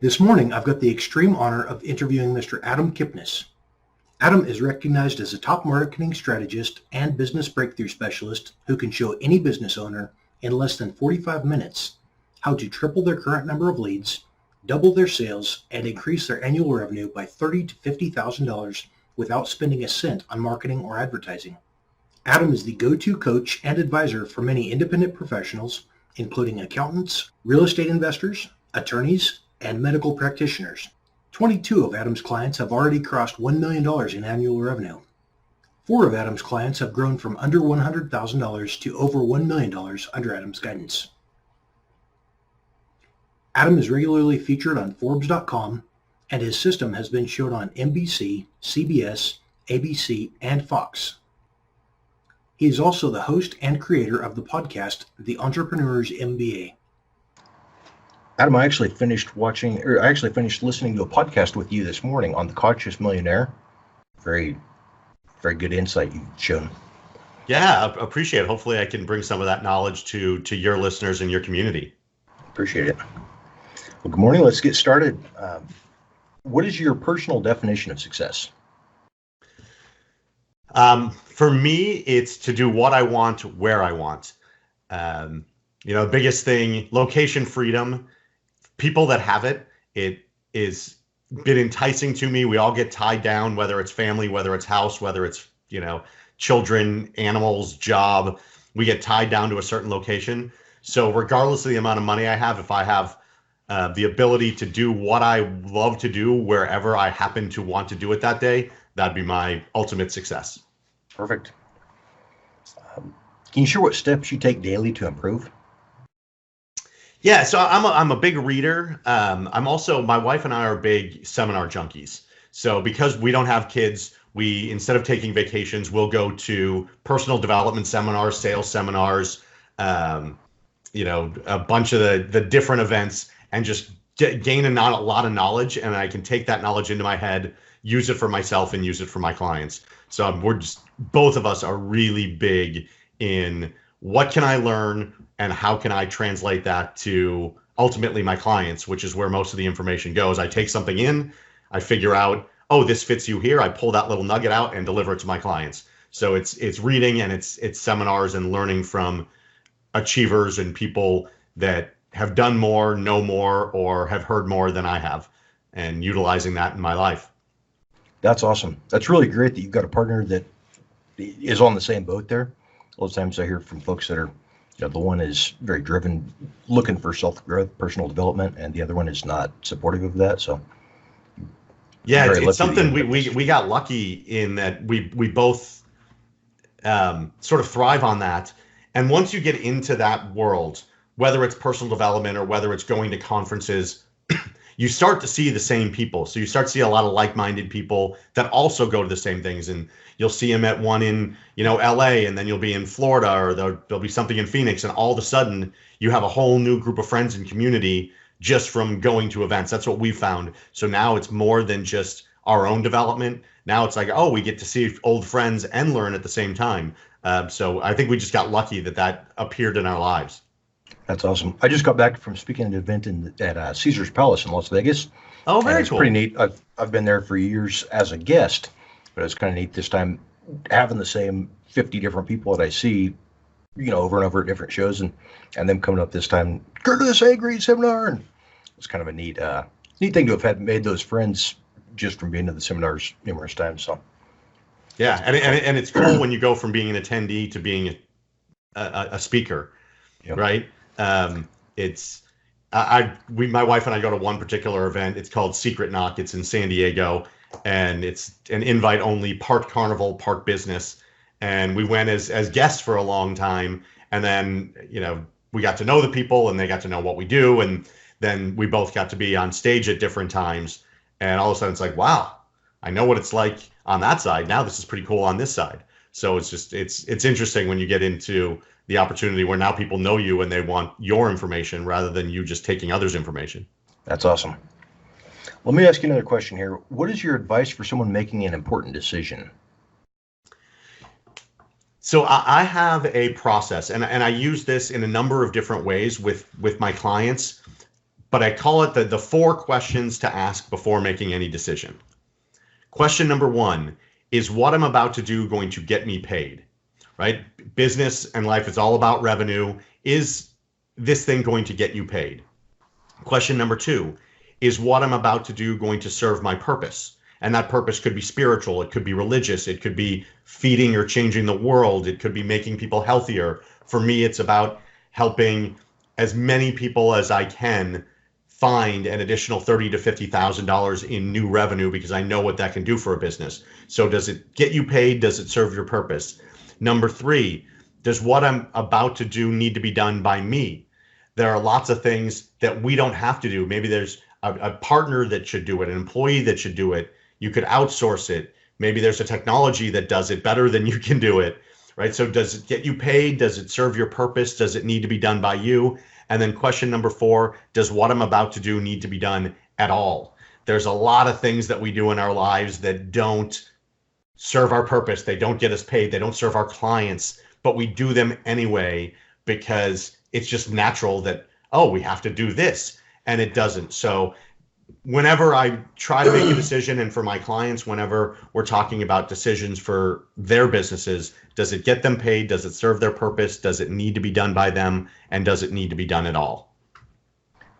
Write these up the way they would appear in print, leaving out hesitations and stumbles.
This morning, I've got the extreme honor of interviewing Mr. Adam Kipnes. Adam is recognized as a top marketing strategist and business breakthrough specialist who can show any business owner in less than 45 minutes how to triple their current number of leads, double their sales, and increase their annual revenue by $30,000 to $50,000 without spending a cent on marketing or advertising. Adam is the go-to coach and advisor for many independent professionals, including accountants, real estate investors, attorneys, and medical practitioners. 22 of Adam's clients have already crossed $1 million in annual revenue. 4 of Adam's clients have grown from under $100,000 to over $1 million under Adam's guidance. Adam is regularly featured on Forbes.com, and his system has been shown on NBC, CBS, ABC, and Fox. He is also the host and creator of the podcast, The Entrepreneur's MBA. Adam, I actually finished listening to a podcast with you this morning on the Conscious Millionaire. Very, very good insight you've shown. Yeah, I appreciate it. Hopefully I can bring some of that knowledge to your listeners and your community. Appreciate it. Well, good morning. Let's get started. What is your personal definition of success? For me, it's to do what I want, where I want. The biggest thing, location freedom. People that have it, it is been enticing to me. We all get tied down, whether it's family, whether it's house, whether it's, children, animals, job. We get tied down to a certain location. So regardless of the amount of money I have, if I have the ability to do what I love to do wherever I happen to want to do it that day, that'd be my ultimate success. Perfect. Can you share what steps you take daily to improve? Yeah, so I'm a big reader. I'm also, my wife and I are big seminar junkies. So because we don't have kids, we, instead of taking vacations, we'll go to personal development seminars, sales seminars, a bunch of the different events, and just gain a lot of knowledge. And I can take that knowledge into my head, use it for myself, and use it for my clients. So both of us are really big in what can I learn and how can I translate that to ultimately my clients, which is where most of the information goes. I take something in, I figure out, oh, this fits you here. I pull that little nugget out and deliver it to my clients. So it's reading and it's seminars and learning from achievers and people that have done more, know more, or have heard more than I have, and utilizing that in my life. That's awesome. That's really great that you've got a partner that is on the same boat there. A lot of times I hear from folks that are, the one is very driven, looking for self-growth, personal development, and the other one is not supportive of that. So, yeah, it's something we got lucky in that we both sort of thrive on that. And once you get into that world, whether it's personal development or whether it's going to conferences, you start to see the same people. So you start to see a lot of like-minded people that also go to the same things. And you'll see them at one in, LA, and then you'll be in Florida, or there'll be something in Phoenix. And all of a sudden you have a whole new group of friends and community just from going to events. That's what we found. So now it's more than just our own development. Now it's like, oh, we get to see old friends and learn at the same time. So I think we just got lucky that appeared in our lives. That's awesome. I just got back from speaking at an event at Caesar's Palace in Las Vegas. Oh, very cool. It's pretty neat. I've been there for years as a guest, but it's kind of neat this time having the same 50 different people that I see, over and over at different shows, and them coming up this time, go to this A-grade seminar. And it's kind of a neat thing to have made those friends just from being to the seminars numerous times. So, yeah, and it's cool when you go from being an attendee to being a speaker, yep. Right? My wife and I go to one particular event. It's called Secret Knock. It's in San Diego, and it's an invite only, part carnival, part business. And we went as guests for a long time. And then, we got to know the people and they got to know what we do. And then we both got to be on stage at different times. And all of a sudden it's like, wow, I know what it's like on that side. Now this is pretty cool on this side. So it's interesting when you get into the opportunity where now people know you and they want your information rather than you just taking others' information. That's awesome. Let me ask you another question here. What is your advice for someone making an important decision? So I have a process, and I use this in a number of different ways with my clients. but I call it the 4 questions to ask before making any decision. Question number 1, is what I'm about to do going to get me paid? Right? Business and life is all about revenue. Is this thing going to get you paid? Question number 2, is what I'm about to do going to serve my purpose? And that purpose could be spiritual, it could be religious, it could be feeding or changing the world, it could be making people healthier. For me, it's about helping as many people as I can find an additional $30,000 to $50,000 in new revenue, because I know what that can do for a business. So does it get you paid? Does it serve your purpose? Number 3, does what I'm about to do need to be done by me? There are lots of things that we don't have to do. Maybe there's a partner that should do it, an employee that should do it. You could outsource it. Maybe there's a technology that does it better than you can do it, right? So does it get you paid? Does it serve your purpose? Does it need to be done by you? And then question number 4, does what I'm about to do need to be done at all? There's a lot of things that we do in our lives that don't serve our purpose. They don't get us paid. They don't serve our clients, but we do them anyway because it's just natural that, oh, we have to do this, and it doesn't. So whenever I try to make a decision, and for my clients, whenever we're talking about decisions for their businesses, does it get them paid? Does it serve their purpose? Does it need to be done by them? And does it need to be done at all?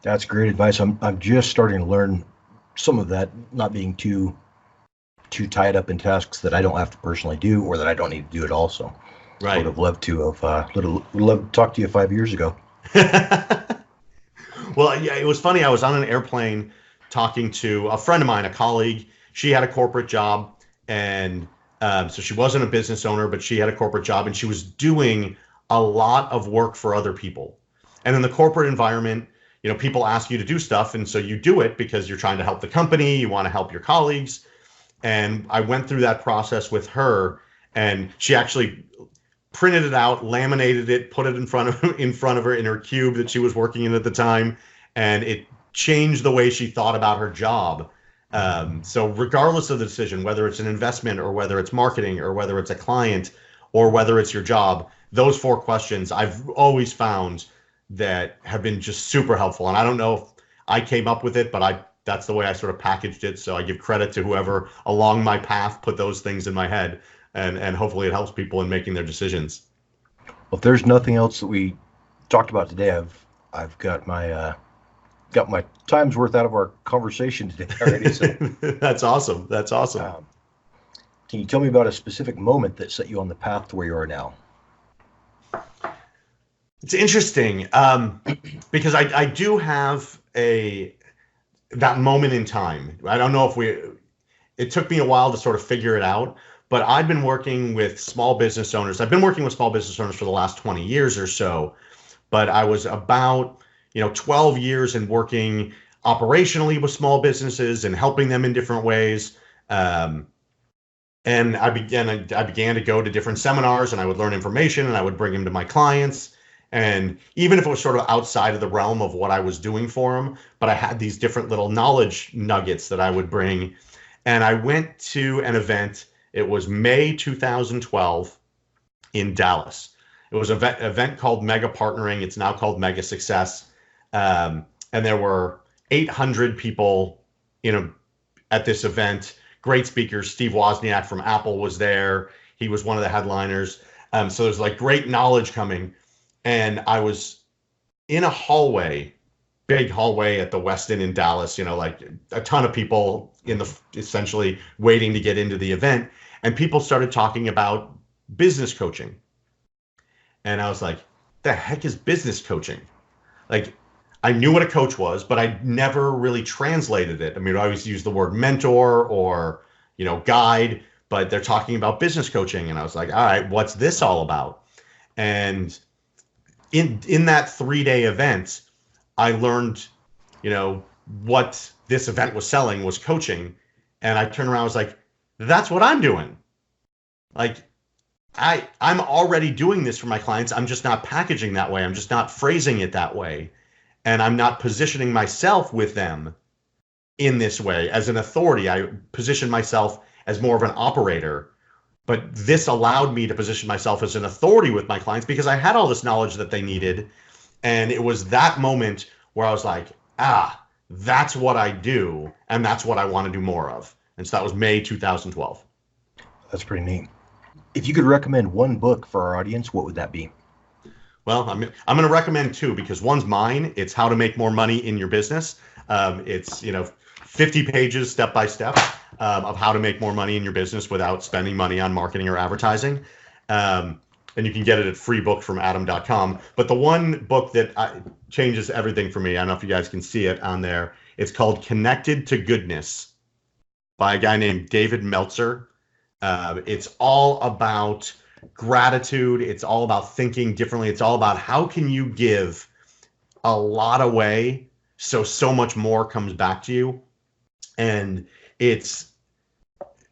That's great advice. I'm just starting to learn some of that, not being too tied up in tasks that I don't have to personally do or that I don't need to do at all. So Right. I would have loved to talk to you 5 years ago. Well, yeah, it was funny. I was on an airplane talking to a friend of mine, a colleague. She had a corporate job, and so she wasn't a business owner, but she had a corporate job, and she was doing a lot of work for other people. And in the corporate environment, people ask you to do stuff, and so you do it because you're trying to help the company, you want to help your colleagues. And I went through that process with her, and she actually printed it out, laminated it, put it in front of her in her cube that she was working in at the time, and it changed the way she thought about her job. So regardless of the decision, whether it's an investment or whether it's marketing or whether it's a client or whether it's your job, those 4 questions I've always found that have been just super helpful. And I don't know if I came up with it, but that's the way I sort of packaged it. So I give credit to whoever along my path put those things in my head, and hopefully it helps people in making their decisions. Well, if there's nothing else that we talked about today, I've got my time's worth out of our conversation today already. So That's awesome. That's awesome. Can you tell me about a specific moment that set you on the path to where you are now? It's interesting because I do have that moment in time. I don't know if it took me a while to sort of figure it out, but I've been working with small business owners. I've been working with small business owners for the last 20 years or so, but I was about 12 years in working operationally with small businesses and helping them in different ways. And I began to go to different seminars, and I would learn information and I would bring them to my clients. And even if it was sort of outside of the realm of what I was doing for them, but I had these different little knowledge nuggets that I would bring. And I went to an event. It was May 2012 in Dallas. It was an event called Mega Partnering. It's now called Mega Success. And there were 800 people, at this event. Great speakers. Steve Wozniak from Apple was there. He was one of the headliners. So there's like great knowledge coming. And I was in a hallway, big hallway at the Westin in Dallas, like a ton of people essentially waiting to get into the event. And people started talking about business coaching. And I was like, the heck is business coaching? Like, I knew what a coach was, but I never really translated it. I mean, I always use the word mentor or, guide, but they're talking about business coaching. And I was like, all right, what's this all about? And in that 3-day event, I learned, what this event was selling was coaching. And I turned around, I was like, that's what I'm doing. Like, I'm already doing this for my clients. I'm just not packaging that way. I'm just not phrasing it that way. And I'm not positioning myself with them in this way as an authority. I position myself as more of an operator. But this allowed me to position myself as an authority with my clients because I had all this knowledge that they needed. And it was that moment where I was like, that's what I do, and that's what I want to do more of. And so that was May 2012. That's pretty neat. If you could recommend one book for our audience, what would that be? Well, I'm going to recommend two, because one's mine. It's How to Make More Money in Your Business. It's 50 pages step by step of how to make more money in your business without spending money on marketing or advertising. And you can get it at freebook.adam.com. But the one book that changes everything for me, I don't know if you guys can see it on there. It's called Connected to Goodness by a guy named David Meltzer. It's all about gratitude. It's all about thinking differently. It's all about how can you give a lot away so much more comes back to you. And it's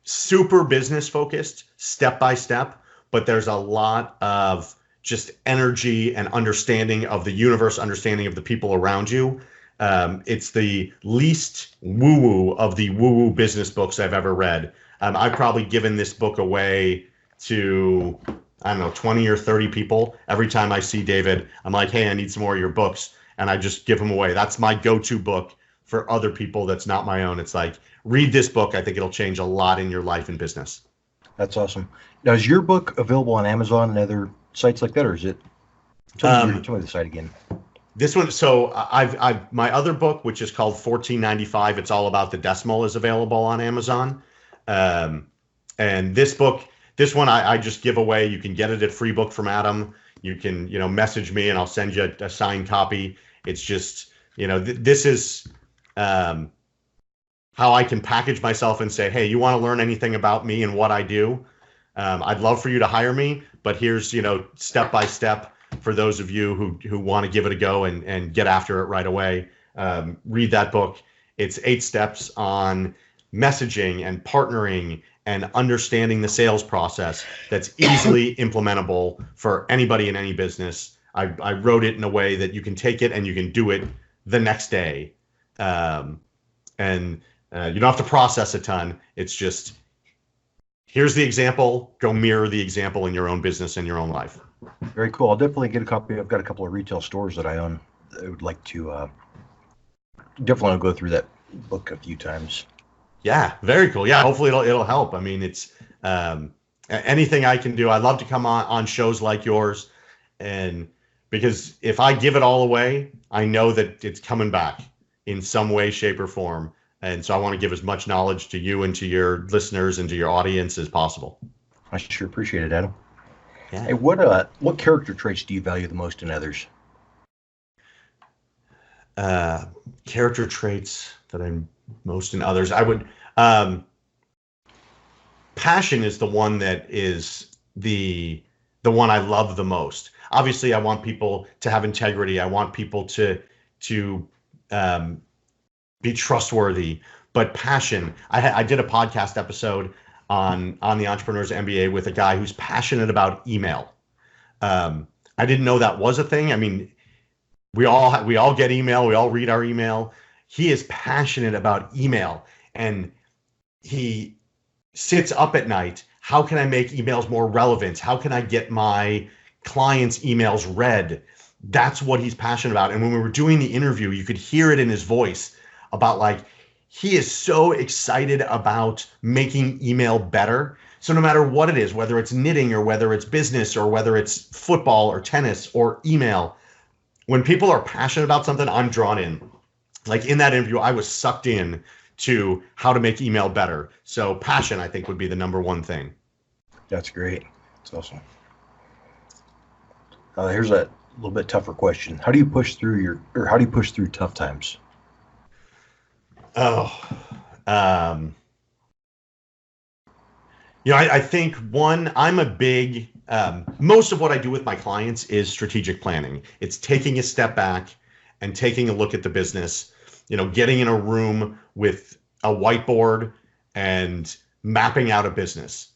super business focused, step by step, but there's a lot of just energy and understanding of the universe, understanding of the people around you. It's the least woo-woo of the woo-woo business books I've ever read. I've probably given this book away to, 20 or 30 people. Every time I see David, I'm like, hey, I need some more of your books. And I just give them away. That's my go-to book for other people that's not my own. It's like, read this book. I think it'll change a lot in your life and business. That's awesome. Now, is your book available on Amazon and other sites like that, or is it? Tell me the site again. This one, so I've my other book, which is called $14.95. It's all about the decimal, is available on Amazon. And this one I just give away. You can get it at Freebook from Adam. You can, message me and I'll send you a signed copy. It's just, this is how I can package myself and say, hey, you want to learn anything about me and what I do? I'd love for you to hire me, but here's, step by step for those of you who want to give it a go and get after it right away. Read that book. It's 8 steps on messaging and partnering and understanding the sales process that's easily implementable for anybody in any business. I wrote it in a way that you can take it and you can do it the next day. And you don't have to process a ton. It's just, here's the example, go mirror the example in your own business and your own life. Very cool. I'll definitely get a copy. I've got a couple of retail stores that I own. I would like to definitely go through that book a few times. Yeah, very cool. Yeah, hopefully it'll help. I mean, it's anything I can do. I'd love to come on shows like yours, and because if I give it all away, I know that it's coming back in some way, shape, or form. And so I want to give as much knowledge to you and to your listeners and to your audience as possible. I sure appreciate it, Adam. Yeah. Hey, what character traits do you value the most in others? Character traits that I'm most in others, I would passion is the one that is the one I love the most. Obviously, I want people to have integrity. I want people to be trustworthy. But passion, I did a podcast episode on the Entrepreneur's MBA with a guy who's passionate about email. I didn't know that was a thing. I mean, we all get email. We all read our email. He is passionate about email, and he sits up at night. How can I make emails more relevant? How can I get my clients' emails read? That's what he's passionate about. And when we were doing the interview, you could hear it in his voice about, like, he is so excited about making email better. So no matter what it is, whether it's knitting or whether it's business or whether it's football or tennis or email, when people are passionate about something, I'm drawn in. Like in that interview, I was sucked in to how to make email better. So passion, I think, would be the number one thing. That's great. That's awesome. Here's a little bit tougher question. How do you push through tough times? I think I'm a big, most of what I do with my clients is strategic planning. It's taking a step back and taking a look at the business, getting in a room with a whiteboard and mapping out a business.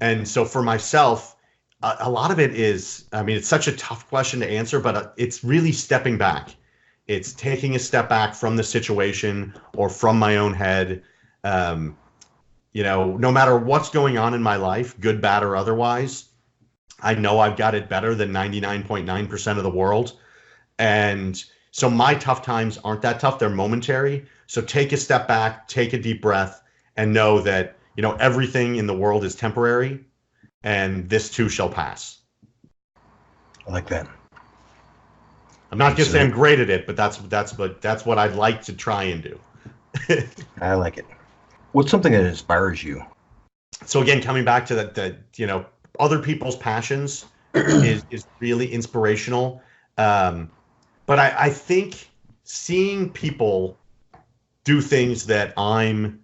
And so for myself, a lot of it is, it's such a tough question to answer, but it's really stepping back. It's taking a step back from the situation or from my own head. No matter what's going on in my life, good, bad, or otherwise, I know I've got it better than 99.9% of the world. And So my tough times aren't that tough. They're momentary. So take a step back, take a deep breath, and know that, everything in the world is temporary, and this too shall pass. I like that. I'm not going to say I'm great at it, but that's what I'd like to try and do. I like it. What's something that inspires you? So again, coming back to that, other people's passions is really inspirational. But I think seeing people do things that I'm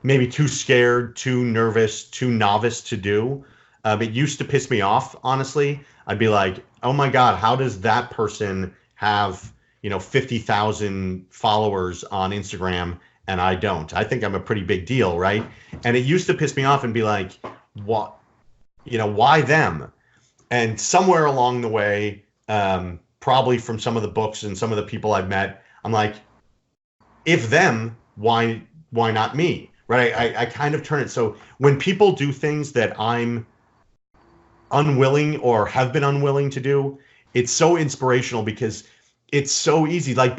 maybe too scared, too nervous, too novice to do, it used to piss me off, honestly. I'd be like, oh my God, how does that person have, 50,000 followers on Instagram and I don't? I think I'm a pretty big deal, right? And it used to piss me off and be like, what, why them? And somewhere along the way, probably from some of the books and some of the people I've met, I'm like, if them, why not me? Right? I kind of turn it. So when people do things that I'm unwilling or have been unwilling to do, it's so inspirational because it's so easy. Like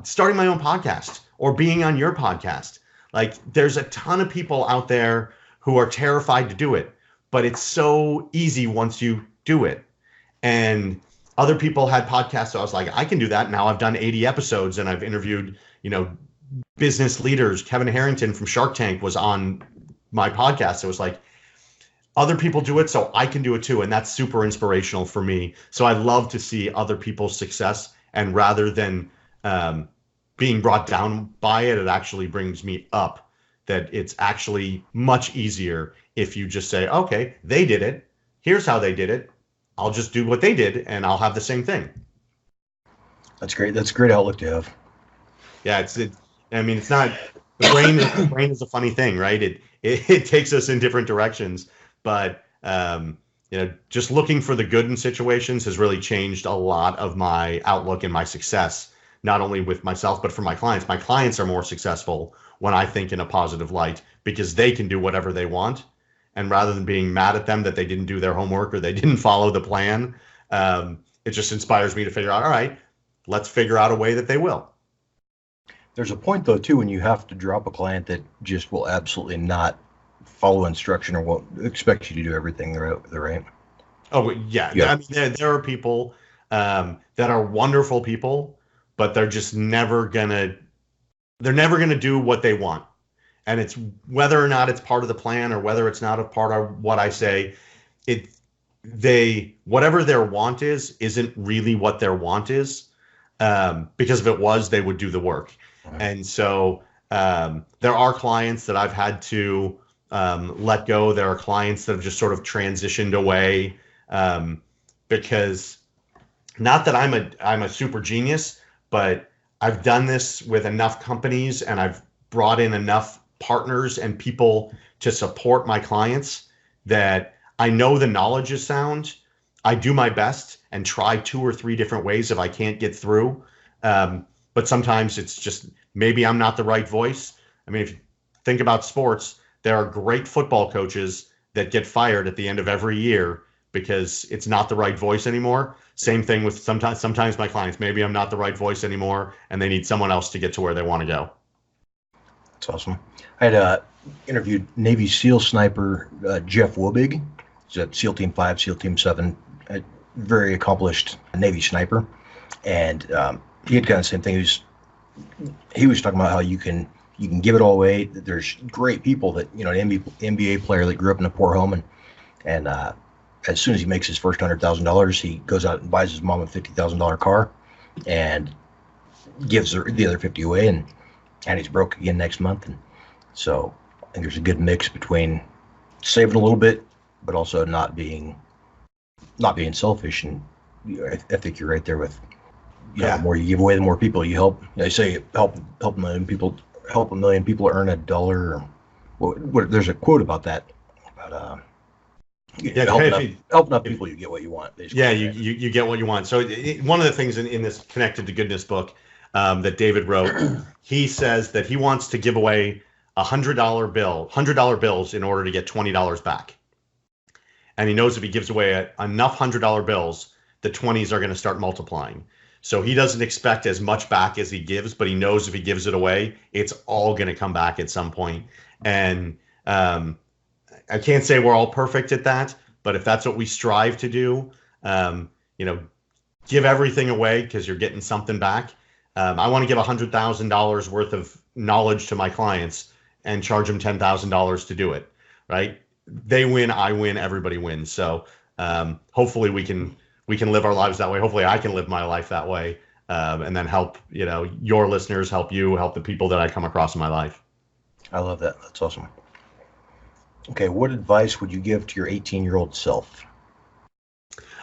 starting my own podcast or being on your podcast. Like there's a ton of people out there who are terrified to do it, but it's so easy once you do it. And other people had podcasts, so I was like, I can do that. Now I've done 80 episodes and I've interviewed, business leaders. Kevin Harrington from Shark Tank was on my podcast. It was like, other people do it, so I can do it too. And that's super inspirational for me. So I love to see other people's success. And rather than being brought down by it, it actually brings me up, that it's actually much easier if you just say, okay, they did it. Here's how they did it. I'll just do what they did and I'll have the same thing. That's great. That's a great outlook to have. Yeah, it's not, the brain is a funny thing, right? It takes us in different directions, but just looking for the good in situations has really changed a lot of my outlook and my success, not only with myself, but for my clients. My clients are more successful when I think in a positive light because they can do whatever they want. And rather than being mad at them that they didn't do their homework or they didn't follow the plan, it just inspires me to figure out, all right, let's figure out a way that they will. There's a point, though, too, when you have to drop a client that just will absolutely not follow instruction or won't expect you to do everything the right. Oh, yeah. I mean, there are people that are wonderful people, but they're just never going to do what they want. And it's whether or not it's part of the plan or whether it's not a part of what I say, whatever their want isn't really what their want is. Because if it was, they would do the work. Right. And so there are clients that I've had to let go. There are clients that have just sort of transitioned away because not that I'm a super genius, but I've done this with enough companies and I've brought in enough partners and people to support my clients that I know the knowledge is sound. I do my best and try 2 or 3 different ways if I can't get through. But sometimes it's just maybe I'm not the right voice. I mean, if you think about sports, there are great football coaches that get fired at the end of every year because it's not the right voice anymore. Same thing with sometimes my clients. Maybe I'm not the right voice anymore and they need someone else to get to where they want to go. That's awesome. I had interviewed Navy SEAL sniper Jeff Wobig. He's at SEAL Team 5, SEAL Team 7, a very accomplished Navy sniper. And he had kind of the same thing. He was talking about how you can give it all away. There's great people that, an NBA player that grew up in a poor home, and as soon as he makes his first $100,000, he goes out and buys his mom a $50,000 car and gives her the other 50 away, and he's broke again next month. And so I think there's a good mix between saving a little bit, but also not being selfish. And I think you're right there with, the more you give away, the more people you help. They say help a million people earn $1. There's a quote about that. About helping enough people, you get what you want. Yeah, you get what you want. So one of the things in this Connected to Goodness book that David wrote, he says that he wants to give away $100 bills in order to get $20 back. And he knows if he gives away enough $100 bills the 20s are going to start multiplying. So he doesn't expect as much back as he gives, but he knows if he gives it away, it's all going to come back at some point. And I can't say we're all perfect at that, but if that's what we strive to do, give everything away because you're getting something back. I want to give $100,000 worth of knowledge to my clients and charge them $10,000 to do it, right? They win, I win, everybody wins. So hopefully we can live our lives that way. Hopefully I can live my life that way, and then help your listeners, help you, help the people that I come across in my life. I love that. That's awesome. Okay, what advice would you give to your 18-year-old self?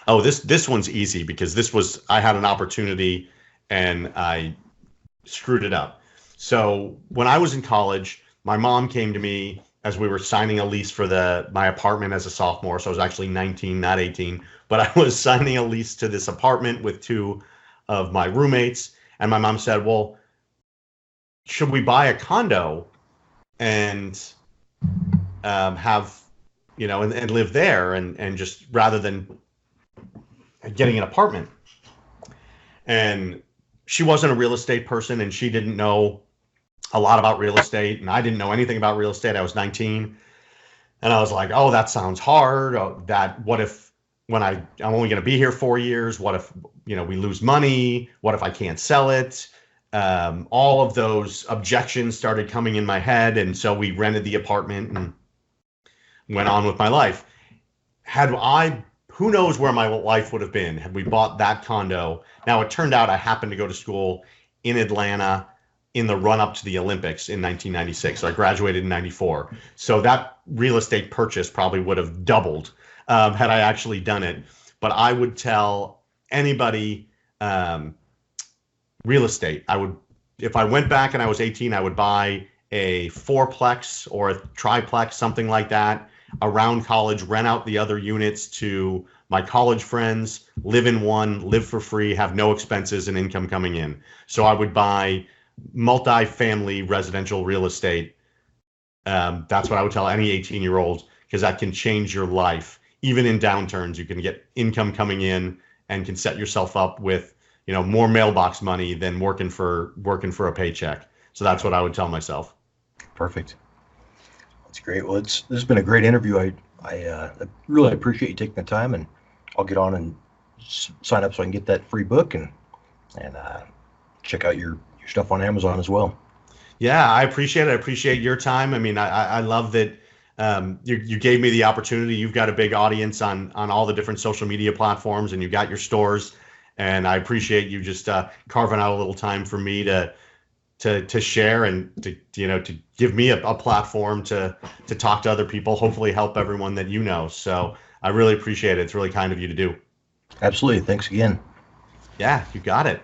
Oh, this one's easy because I had an opportunity and I screwed it up. So when I was in college, my mom came to me as we were signing a lease for my apartment as a sophomore. So I was actually 19, not 18, but I was signing a lease to this apartment with two of my roommates. And my mom said, well, should we buy a condo and have, and live there and just rather than getting an apartment? And she wasn't a real estate person and she didn't know a lot about real estate, and I didn't know anything about real estate. I was 19 and I was like, oh, that sounds hard. What if when I'm only going to be here 4 years, what if we lose money? What if I can't sell it? All of those objections started coming in my head, and so we rented the apartment and went on with my life. Who knows where my life would have been had we bought that condo. Now, it turned out I happened to go to school in Atlanta in the run up to the Olympics in 1996. So I graduated in 94. So that real estate purchase probably would have doubled had I actually done it. But I would tell anybody, real estate, if I went back and I was 18, I would buy a fourplex or a triplex, something like that, around college, rent out the other units to my college friends, live in one, live for free, have no expenses and income coming in. So I would buy multi-family residential real estate. That's what I would tell any 18-year-old, because that can change your life. Even in downturns, you can get income coming in and can set yourself up with more mailbox money than working for a paycheck. So that's what I would tell myself. Perfect. That's great. Well, this has been a great interview. I really appreciate you taking the time, and I'll get on and sign up so I can get that free book and check out your stuff on Amazon as well. Yeah, I appreciate it. I appreciate your time. I mean, I love that you gave me the opportunity. You've got a big audience on all the different social media platforms, and you've got your stores. And I appreciate you just carving out a little time for me to share and to give me a platform to talk to other people, hopefully help everyone that you know. So I really appreciate it. It's really kind of you to do. Absolutely. Thanks again. Yeah, you got it.